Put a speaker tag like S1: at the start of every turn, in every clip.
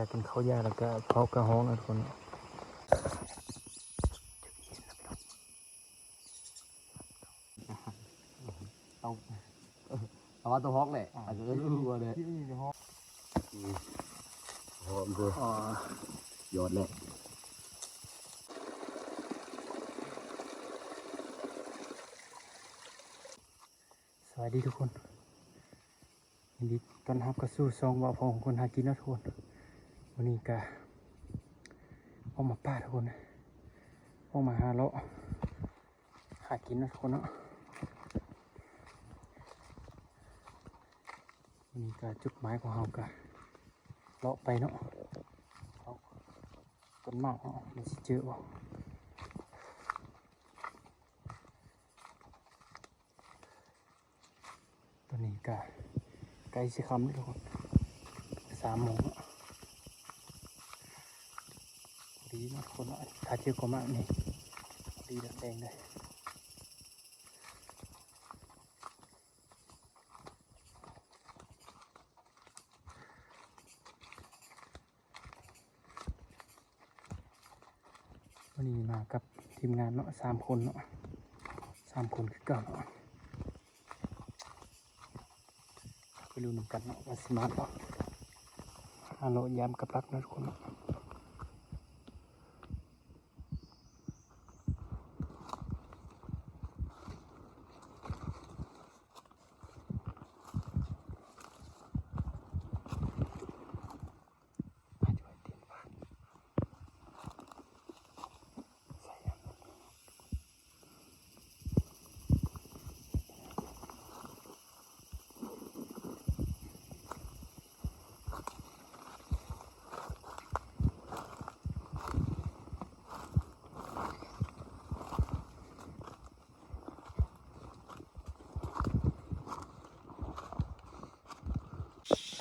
S1: จากกินข้าวยาแล้วก็เผากระห้องนะทุกคน
S2: ต้องเอาว่าตัวฮอกแหละอาจจะรู้ว่าเลยหอมด้วยยอดเลย
S1: สวัสดีทุกคนยินดีต้อนรับเข้าสู่ซองบ่าวพองคนหากินนะทุกคนวันนี้ก็ออกมาป่าทุกคนออกมาหาเลาะหากินนะทุกคนเนาะวันนี้ก็จุดหมายของเราก็เลาะไปเนาะต้นมากเนาะมันสิเจอบ่ตอนนี้ก็ใกล้สิค่ำแล้วทุกคน3 โมงแล้วดีนะทุกคนเนาะถ้าเจอกบมากนี่ดีแดงเลยวันนี้มากับทีมงานเนาะ3 คนเนาะ3 คนคือเก่าเนาะไปดูหนึ่งกันเนาะว่าสิมาต่อฮัลโหลยามกับรักนะทุกคนเนาะ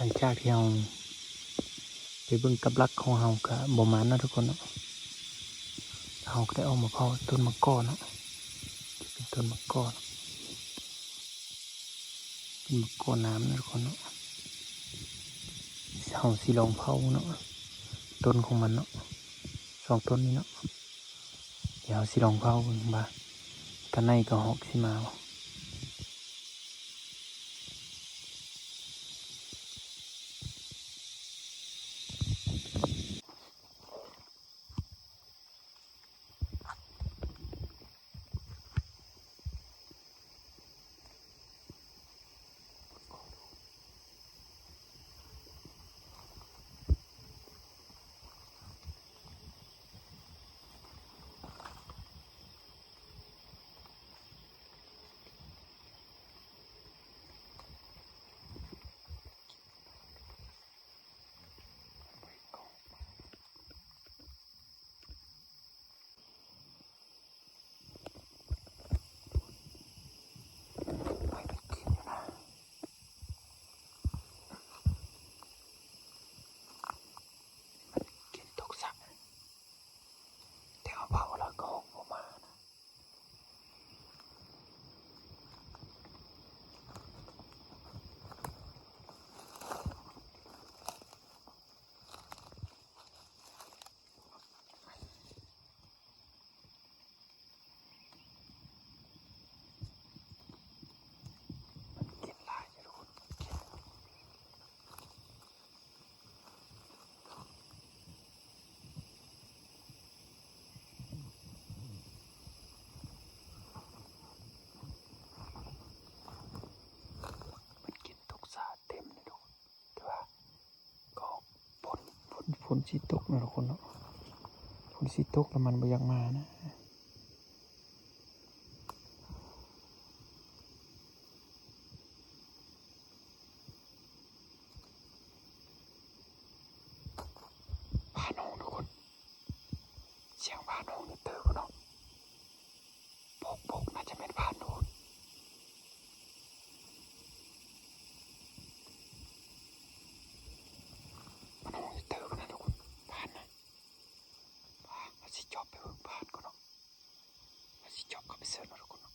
S1: หลังจากที่เราไปเบิ่งกับรักของเราก็บ่มานนะทุกคนเนาะเราก็ได้ออกมาเผาต้นมะกอกเนาะเป็นต้นมะกอกเป็นมะกอกน้ำนะทุกคนเนาะเราสิลองเผาเนาะต้นของมันเนาะ2 ต้นนี้เนาะเดี๋ยวสิลองเผาเบิ่งว่ากันในก็หอกสิมาบ่ฝนสิตกนะทุกคนเนาะฝนสิตกแล้วมันบ่อยากมานะพาน้องทุกคนเสียงพาน้องนี่เตอเนาะปกน่าจะเป็นพาน้องจอบไปเบิ่งผ่านก่อนเนาะสิจอบเข้าไปเสิร์ชมาทุกคนเนาะ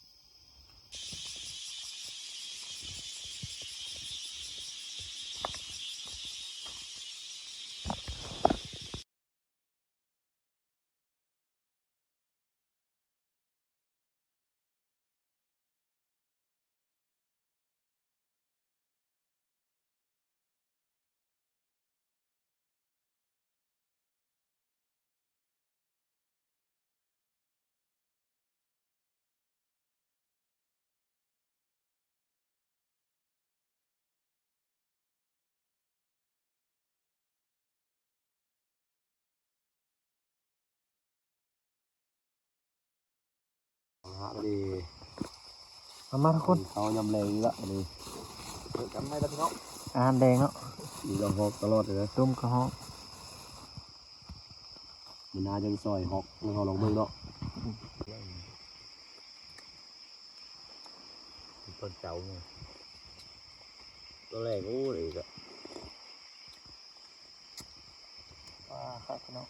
S2: ะมาดี
S1: มาทุกคน
S2: เขายำแรงนี่ละมาดีจำได้แล้วพี่น้อง
S1: อาหารแดงเนาะ
S2: มีลองฮอกตลอดเลยนะ
S1: ต้มกระหอก
S2: มันน่าจะซอยฮอกแล้วเขาลองเบิ่งเนาะต้นเจ้าเนี่ยตัวแรกโอ้ยก็
S1: ครับพี่น้อง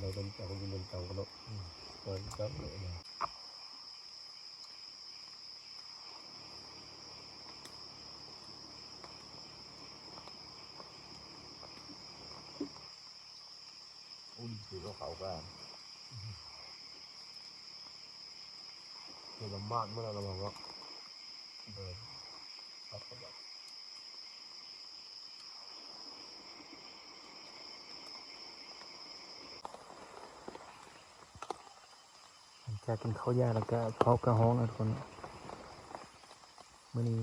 S2: เราเป็นเจ้าคนเป็นเจ้ากันเนาะเปิดจับเลยนะอุ้ยถือเขากันเดี๋ยวลำบากเมื่อเราบอกว่าเดินครับ
S1: หลังจากกินข้าวยาแล้วก็เผากระหอกนะทุกคนมื้อนี้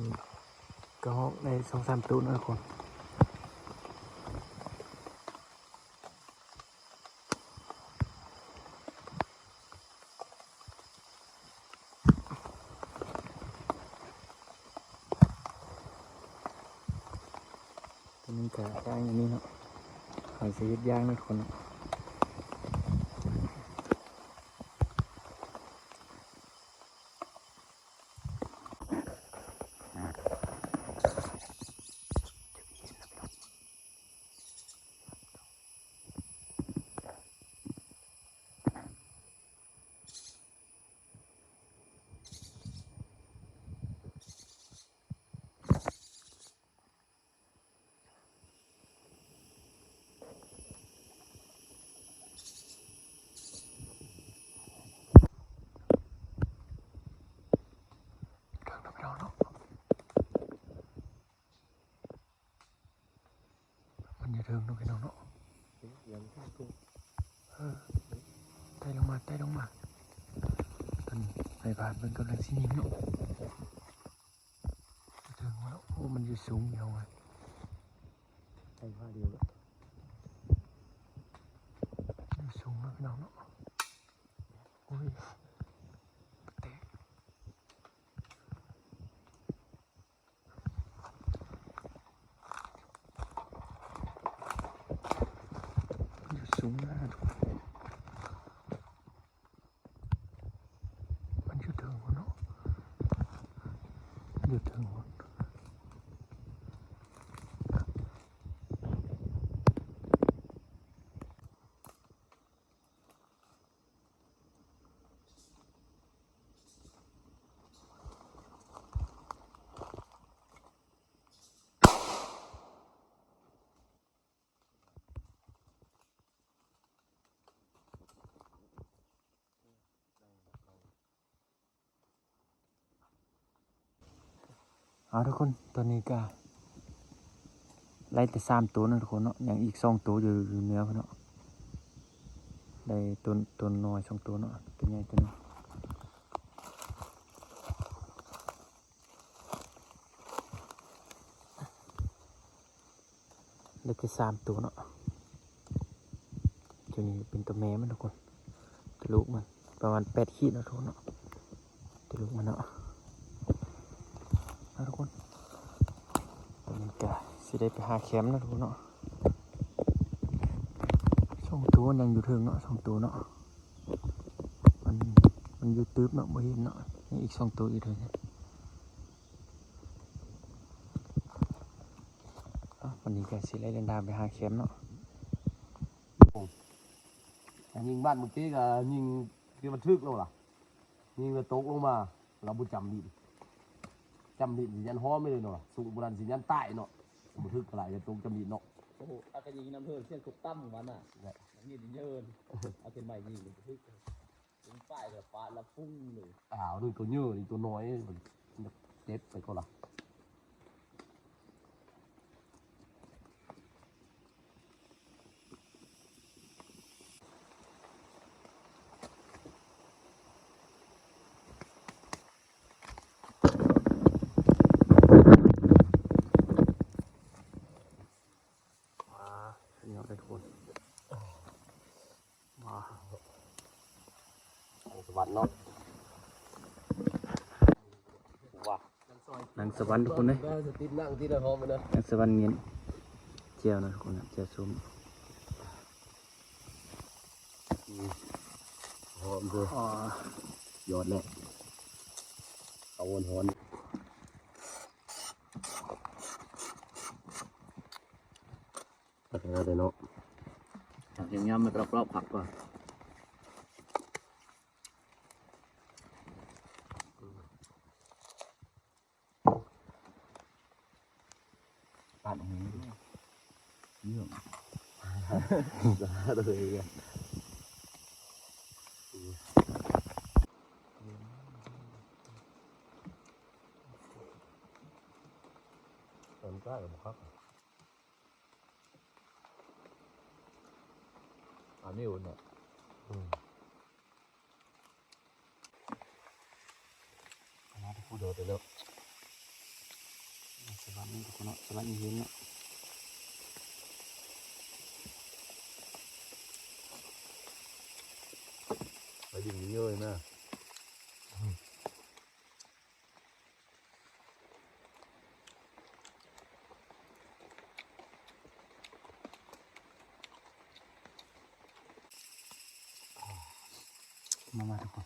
S1: กระหอกได้2-3 ตู้นะทุกคนตัวนี้ก็ย่างอย่างนี้เนาะขายชีวิตย่างนะทุกคน มันจะเทิงเนาะพี่น้องเนาะไต่ลงมาตอนนี้ไปผ่านเป็นกำลังสินิ่มเนาะจะเทิงมาแล้วโอ้มันอยู่สูงยาวไง
S2: ใช่ผ้าเดียวแล้ว
S1: อยู่สูงเนาะพี่น้องเนาะโอ้ยเตะมันอยู่สูงนะทุกคนมันอยู่เทิงวะเนาะอยู่เทิงวะ เอาทุกคนตอนนี้ก็ไล่แต่3 ตัวนะทุกคนเนาะอย่างอีก2 ตัวอยู่เหนือพุ่นเนาะได้ตัวน้อย2 ตัวเนาะตัวใหญ่ตัวนี้ได้แต่3 ตัวเนาะตัวนี้เป็นตัวแม่มันทุกคนตัวลูกมันประมาณ8 ขีดนะทุกคนเนาะตัวลูกมันเนาะเอาทุกคนตอนนี้ก็สิได้ไปหาแคมป์นะทุกคนเนาะ2 ตัวยังอยู่ถึงเนาะ2 ตัวเนาะมันอยู่ตึบเนาะบ่เห็นเนาะนี่อีก2 ตัวอีกเลยเนี่ยวันนี้ก็สิไล่เดินทางไปหาแคมป์เนาะ
S2: ยิงบ้านเมื่อกี้ก็ยิงที่มันทึกแล้วล่ะยิงแล้วตกลงมาเราบุจำดินสิยันฮ้อไม่เลยเนาะสูงโบราณสิยันใต้เนาะบุทึกอะไรจะตกจำดินเนาะ
S3: โอ้โหอากาศยิงน้ำเพิ่มเส้นทุกตั้มของมันอ่ะนี่ดินเยินเอาเป็นใหม่ยิงเป็นทึกถึงป้ายแบบฟ้าละพุ่งเลย
S2: นี่ตัวเยอะนี่ตัวน้อยมันเจ็บไปก็ล่ะ
S1: นี่เอาได้ทุกคน
S2: สวรรค์เนาะว้า
S1: หนังสวรรค์ทุกคนเลย
S2: ได้จะติดนั่งที่ได้หอมมันนะ
S1: หนังสวรรค์เงี้ยเจียวนะทุกคนนะเจียวส้ม
S2: หอมเลย
S1: อ๋อย
S2: อดเลยเอาวนหอนอะไรเนาะ
S3: อย่างเงี้ยมันรอบๆผักก่อน
S2: ปัดตรงนี้เยี่ยมเลยตอนใกล้กับครับอันนี้อุ่นอ่ะ
S1: นะทุกคน
S2: โดดไปแล้ว
S1: หนังสวรรค์นี่ทุกคนเนาะสวรรค์เย็นเนาะ
S2: ไปดิ่งนี้เลยนะ
S1: มาทุกคน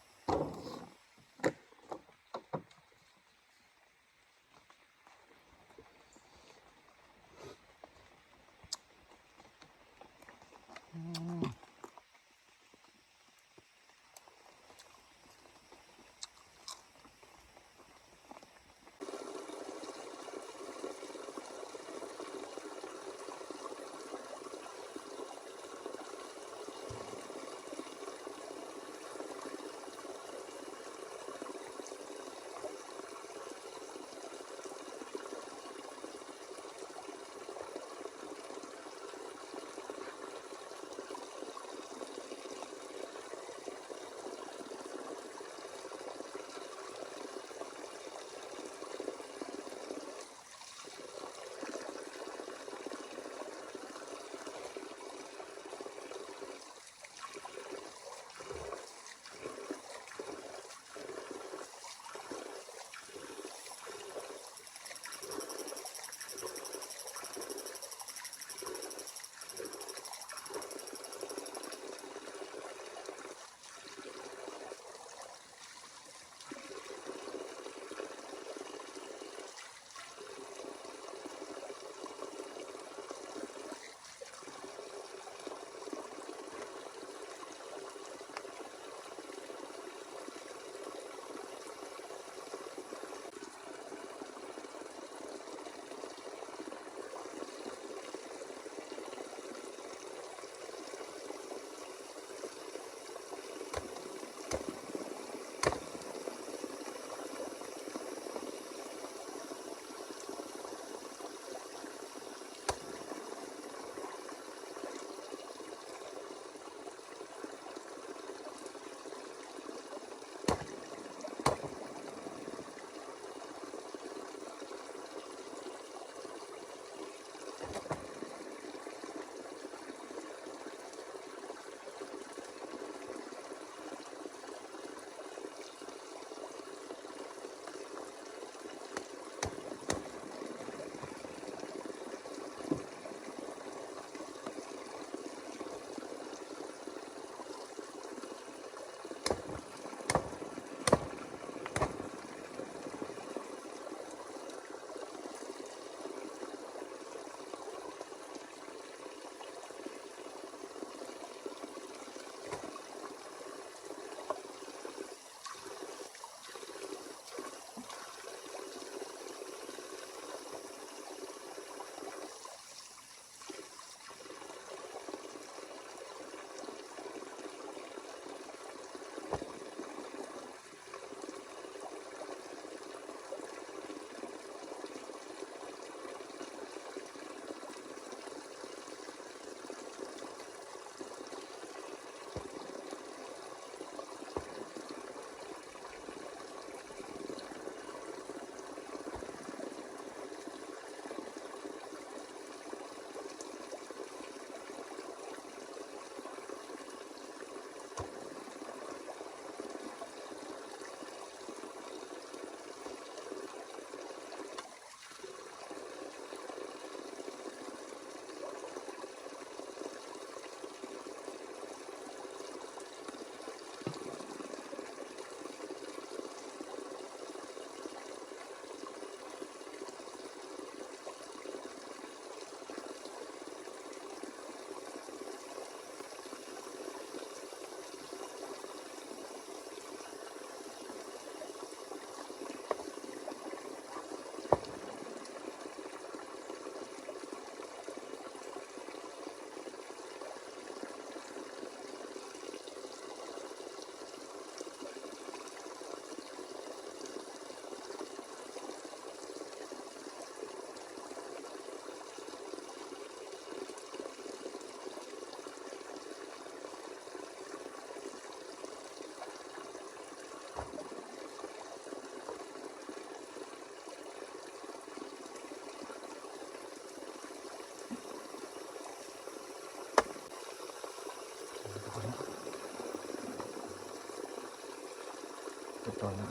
S1: ต่อนะ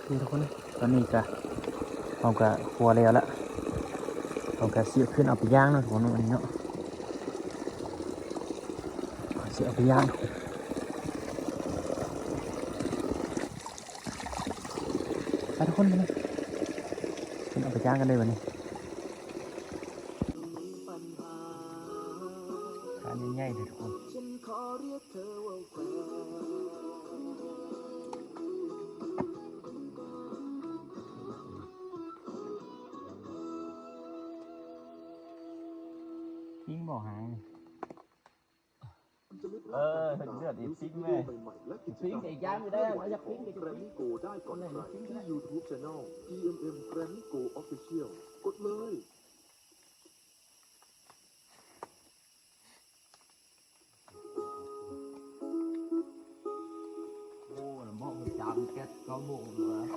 S1: นี่ทุกคนตอนนี้ก็เอากะหัวแล้วละเอากะเสียบขึ้นเอาไปย่างเนาะทุกคนวันนี้เนาะเสียบเอาไปย่างไปทุกคนมาเลยขึ้นเอาไปย่างกันเลยวันนี้ขาใหญ่ๆเลยทุกคนทิ้งบ่อหาง
S3: เลือดอีกซิงแม่ซิงอีกอย่างอยู่ได้ว่าจะซิงอีก
S4: แกรมมี่โกได้ก่อนใครที่ YouTube Channel GMM แกรมมี่โก Official กดเลย
S3: โอ้ละมองจามแก๊สก็โม่เลย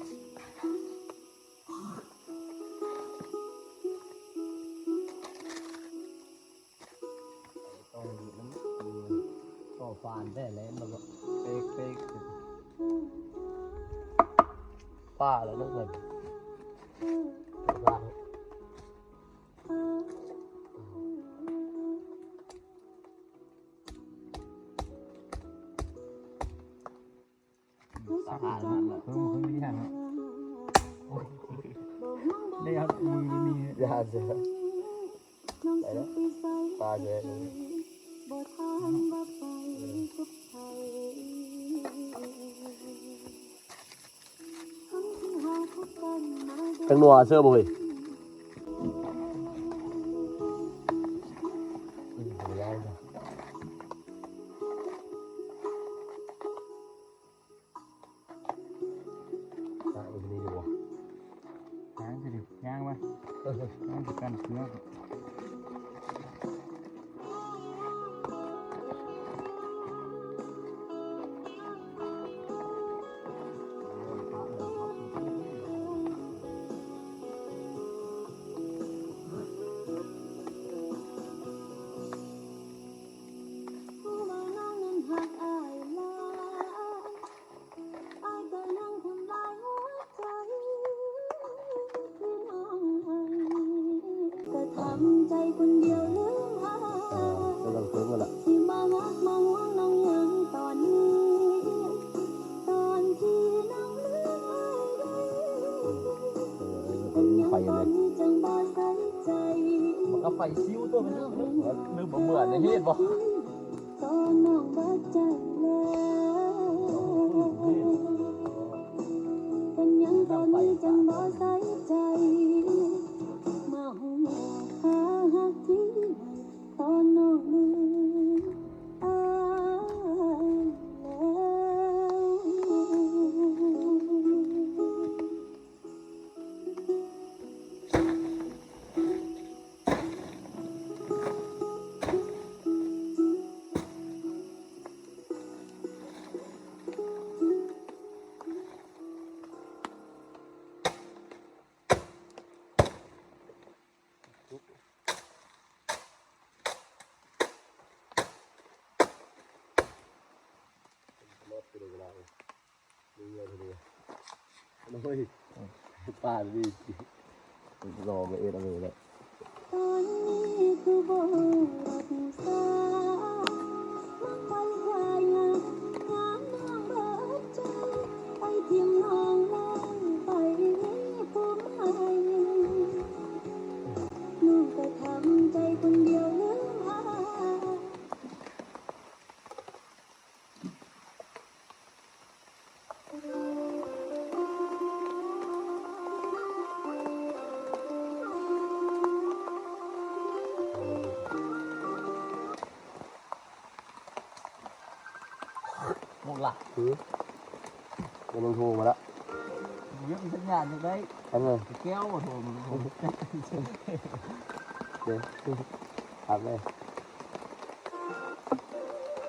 S2: ต้องอยู่นั้น
S3: ก็ฟานได้แล้วมันก็เป๊กเป๊ก
S2: ป้าแล้วนั่นเลยป้า
S3: สะอาดนั่นแหละ
S1: เพิ่มไม่ได้เนาะได้ครับมี
S2: ยาเสียไปแล้วปลาเสียเลยทั้งนัวเสื้อบุย
S1: หางสิย่างมาย่างกันเนื้อ
S5: ใจคนเดียวลืมหาก
S2: ำลังเพิ่มกันละ
S5: ที่มาวักมาห่วงน้องยังตอนนี้ ตอนที่น้องลืมไอ้ไว้เป็นยัง
S2: ไฟ
S5: ต
S2: เล
S5: อน
S2: ย
S5: นี้จังบ่ใส่ใจ
S3: มันก็ไฟซิวตัวมันลืมเหมือนในเฮ็ดบ่
S5: ตอนน้องบ่ใจแล้วเป็นยังตอนนี้จังบ่ใส่ใจมาหัวขาหักที่ตอนน้องลืมอาย
S2: ป้าดีรอมาเอ็ดเอาเลยแล้ว
S5: ตอนนี้คือบ่รับสายมันไปควายงามงามน้องเบิดใจไปทิมน้องไว้ไปนี้ผู้ใหม่น้องก็ทำใจคนเดียวลืมหา
S3: หมดละ
S2: คือมันต้องโทรมาแล้ว
S3: เยอะสัญญาณอยู่ได้
S2: ทำไง
S3: แก้วโทรมัน
S2: เดี๋ยวอัพเลย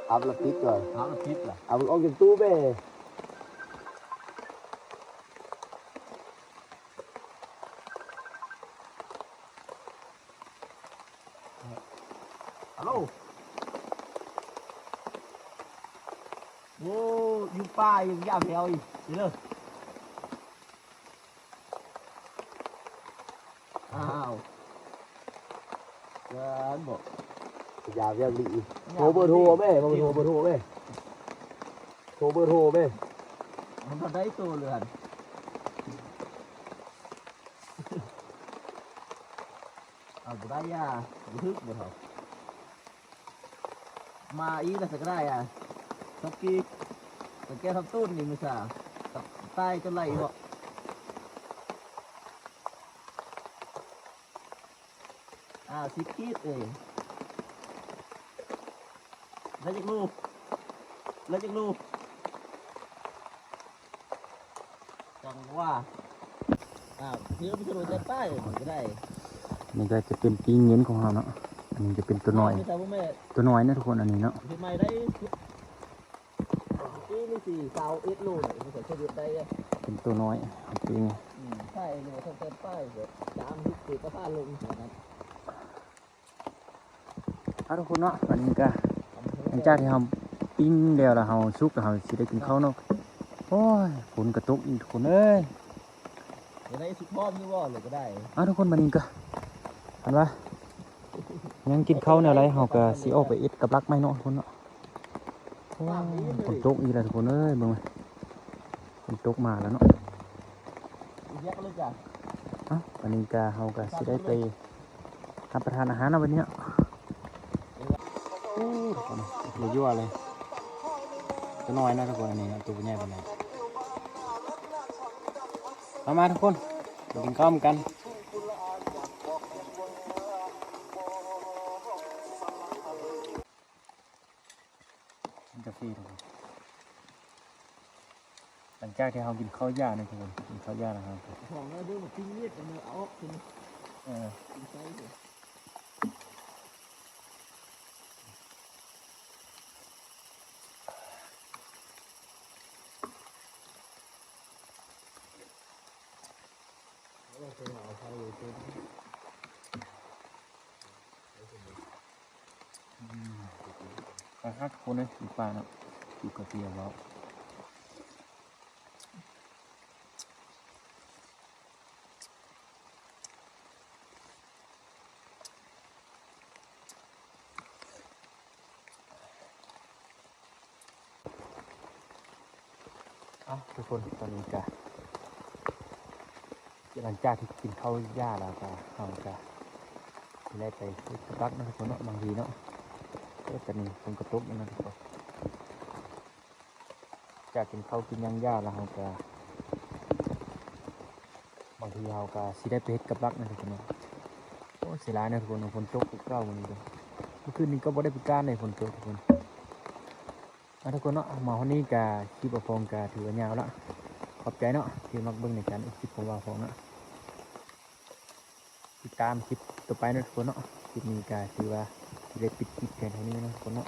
S2: อัพแล้วปิดก่อน
S3: หาอาทิตย์ล่ะ
S2: เอามันออกจากตู้ไป
S3: ฮัลโหล โอ้อยู่ป่าอยู่ยามแถวอีกเด้ออ้าวเกินบอก
S2: อย่าเรียกดีโทรเบอร์โทรแม่มาโทรเบอร์โทรแม่โทรเบอร์โทรแม่
S3: มันก็ได้ตัวเรือนเอาบุได้ยาบุทึกบุเถอะมาอีแล้วสักได้อ่ะสักกีสักแกทำต้นนี่ไม่ใช่กับใต้จะไหลเหรอสิกีดเลยแล้วจากลูกแล้วจากลูกจังว่าเพื่อไปสรุปจะใต้ก็ได้
S1: นี่ก็จะเป็นปีเงินของเราเนาะอันนี้จะเป็นตัวน้อย
S3: ไม่ใช่พ่อแม่
S1: ตัวน้อยนะทุกคนอันนี้เนาะ
S3: ทำไมได้ที่นี่สี่สาวลูกเนี่ยมันใส่เสื้อได้
S1: เป็นตัวน้อยของปีไง
S3: ใช่เนี่ยต้องเต็มป้ายแบบจามทุกปีก็ผ้าลงแบบนั้น
S1: เอาทุกคนเนาะอันนี้ก็หลังจากที่เราปิ้งเดียวแล้วเราชุกแล้วเราสิได้กินข้าวเนาะโอ้ยฝนกระตุกอีกทุกคนเอ้ย
S3: จะได้สุดพร้อมนี่ว่าเลยก็ได้
S1: เอาทุกคนมานี่ก็อันว่ายังกินข้าวแนวไรเราก็สิออกไปเอ็ดกับรักไม้เนาะทุกคนเนาะโอ้ยฝนตกอีกแล้วทุกคนเอ้ยเบิ่งมาฝนตกมาแล้วเนาะ
S3: แยกเลยจ้ะ
S1: เอ้าวันนี้ก็เราก็สิได้ไปรับประทานอาหารนะวันนี้โอ้ทุกคนเดี๋ยวยั่วเลยตัวน้อยนะทุกคนอันนี้นะตัวใหญ่ปานใดมาทุกคนกินข้าวกันกาแฟทุกคนหลังจากที่เรากินข้าวย่านะทุกคนกินข้าวย่าแล้วครับ
S3: ของเราดูแบบทิ้งเลือดมันเอาออกทิ้ง
S1: เออ
S3: ทิ้งใส่เลย
S1: ปลาคักคนเลยอยู่ป่าเนาะอยู่กาแฟแล้วทุกคนตอนนี้ก็หลังจากที่กินข้าวย่าแล้วก็เราจะได้ไปรักนะทุกคนเนาะบางทีเนาะก็จะมีคนกระตุกนะทุกคนจากกินข้าวกินย่างย่าแล้วเราก็บางทีเราก็สิได้ไปเฮ็ดกับรักนะทุกคนเนาะโอ้เสียดายนะทุกคนฝนตกเก้าวันนี้เลยเมื่อคืนนี้ก็บ่ได้ไปการในฝนตกทุกคนทุกคนเนาะมาวันนี้ก็คลิปฟองก็ถือว่ายาวละขอบใจเนาะที่มักเบิ่งในการคลิปของว่าฟองเนาะติดตามคลิปต่อไปนะทุกคนเนาะคลิปนี้ก็ถือว่าได้ปิดคลิปแค่นี้นะทุกคนเนาะ